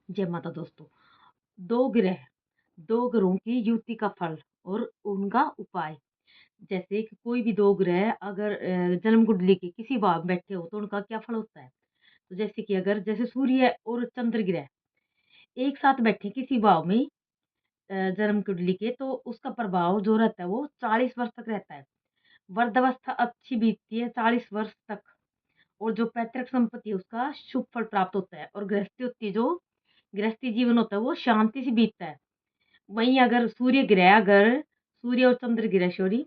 जय माता दोस्तों। 2 ग्रह, 2 ग्रहों की युति का फल और उनका उपाय। जैसे कि कोई भी 2 ग्रह अगर जन्म कुंडली के किसी भाव में बैठे हो तो उनका क्या फल होता है? तो जैसे कि अगर जैसे सूर्य और चंद्र ग्रह एक साथ बैठे किसी भाव में जन्म कुंडली के, तो उसका प्रभाव जो रहता है वो 40 वर्ष तक रहता है। वृद्धावस्था अच्छी बीतती है 40 वर्ष तक, और जो पैतृक संपत्ति है उसका शुभ फल प्राप्त होता है, और गृहस्थी होती है, जो गृहस्थी जीवन होता है वो शांति से बीतता है। वहीं अगर सूर्य और चंद्र ग्रह सॉरी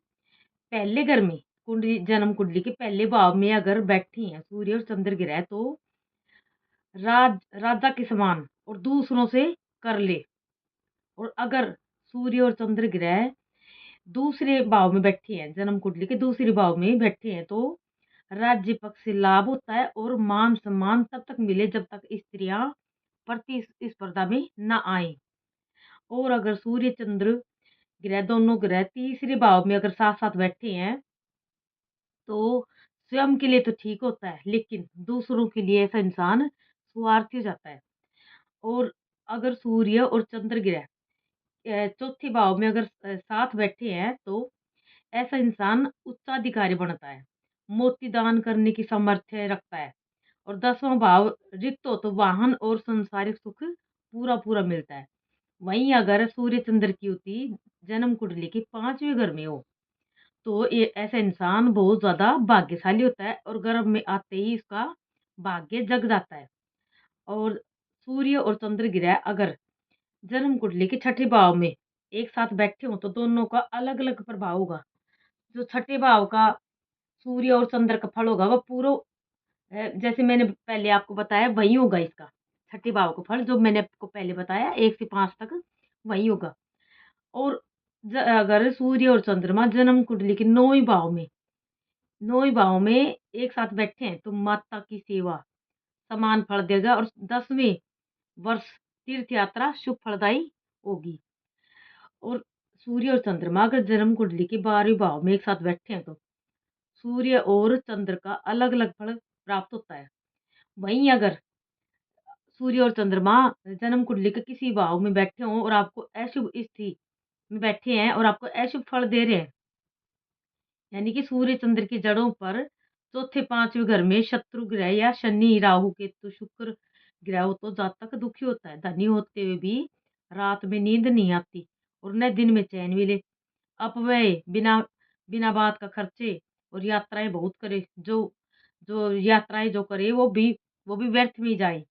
पहले घर में कुंडली जन्म कुंडली के पहले भाव में अगर बैठी हैं सूर्य और चंद्र ग्रह, तो राजा के समान और दूसरों से कर ले। और अगर सूर्य और चंद्र ग्रह दूसरे भाव में बैठे हैं, जन्म कुंडली के दूसरे भाव में बैठे हैं, तो राज्य पक्ष से लाभ होता है और मान सम्मान तब तक मिले जब तक स्त्रियां प्रतिस्पर्धा में न आए। और अगर सूर्य चंद्र ग्रह दोनों ग्रह तीसरे भाव में अगर साथ साथ बैठे हैं, तो स्वयं के लिए तो ठीक होता है, लेकिन दूसरों के लिए ऐसा इंसान स्वार्थी हो जाता है। और अगर सूर्य और चंद्र ग्रह चौथे भाव में अगर साथ बैठे हैं, तो ऐसा इंसान उच्चाधिकारी बनता है, मोती दान करने की सामर्थ्य रखता है। और 10वां भाव रिक्त हो तो वाहन और संसारिक सुख पूरा पूरा मिलता है। वहीं अगर सूर्य चंद्र की युति जन्म कुंडली के 5वें घर में हो, तो ये ऐसा इंसान बहुत ज्यादा भाग्यशाली होता है, और गर्भ में आते ही इसका भाग्य जग जाता है। और सूर्य और चंद्र ग्रह अगर जन्म कुंडली के छठे भाव में एक साथ बैठे हो, तो दोनों का अलग अलग प्रभाव होगा। जो छठे भाव का सूर्य और चंद्र का फल होगा वो पूरा जैसे मैंने पहले आपको बताया वही होगा इसका। छठे भाव का फल जो मैंने आपको पहले बताया 1 से 5 तक वही होगा। और अगर सूर्य और चंद्रमा जन्म कुंडली के 9वें भाव में एक साथ बैठे हैं, तो माता की सेवा समान फल देगा, और 10वें वर्ष तीर्थ यात्रा शुभ फलदायी होगी। और सूर्य और चंद्रमा अगर जन्म कुंडली के 12वें भाव में एक साथ बैठे हैं, तो सूर्य और चंद्र का अलग अलग फल प्राप्त होता है। वहीं अगर सूर्य और चंद्रमा जन्म कुंडली के किसी भाव में बैठे हों और आपको अशुभ स्थिति में बैठे हैं और आपको अशुभ फल दे रहे हैं, यानी कि सूर्य चंद्र की जड़ों पर चौथे 5वें घर में शत्रु ग्रह या शनि राहु केतु शुक्र ग्रह हो, तो जातक दुखी होता है। धनी होते हुए भी रात में नींद नहीं आती और न दिन में चैन मिले। अपव्यय बिना बिना बात का खर्चे और यात्राएं बहुत करे, जो जो यात्राएं जो करे वो भी व्यर्थ में जाए।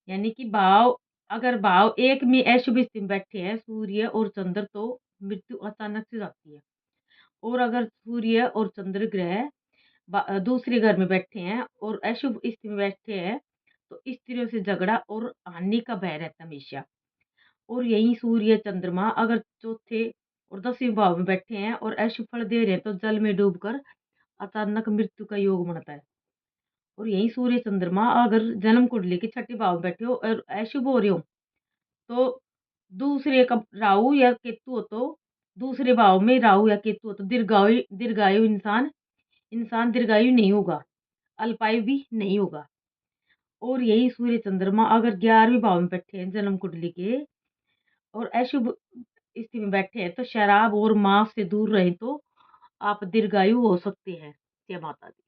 यानी कि भाव एक में अशुभ स्थिति में बैठे हैं सूर्य और चंद्र, तो मृत्यु अचानक से जाती है। और अगर सूर्य और चंद्र ग्रह दूसरे घर में बैठे हैं और अशुभ स्थिति में बैठे हैं, तो स्त्रियों से झगड़ा और हानि का भय रहता है हमेशा। और यही सूर्य चंद्रमा अगर चौथे और 10वें भाव में बैठे हैं और अशुभ फल दे रहे हैं, तो जल में डूबकर अचानक मृत्यु का योग बनता है। और यही सूर्य चंद्रमा अगर जन्म कुंडली के छठे भाव में बैठे हो और अशुभ हो रहे हो, तो दूसरे का राहु या केतु हो, तो दूसरे भाव में राहु या केतु हो, तो दीर्घायु दीर्घायु इंसान इंसान दीर्घायु नहीं होगा, अल्पायु भी नहीं होगा। और यही सूर्य चंद्रमा अगर 11वें भाव में बैठे हैं जन्म कुंडली के और अशुभ स्थिति में बैठे हैं, तो शराब और मांस से दूर रहें, तो आप दीर्घायु हो सकते हैं। जय माता दी।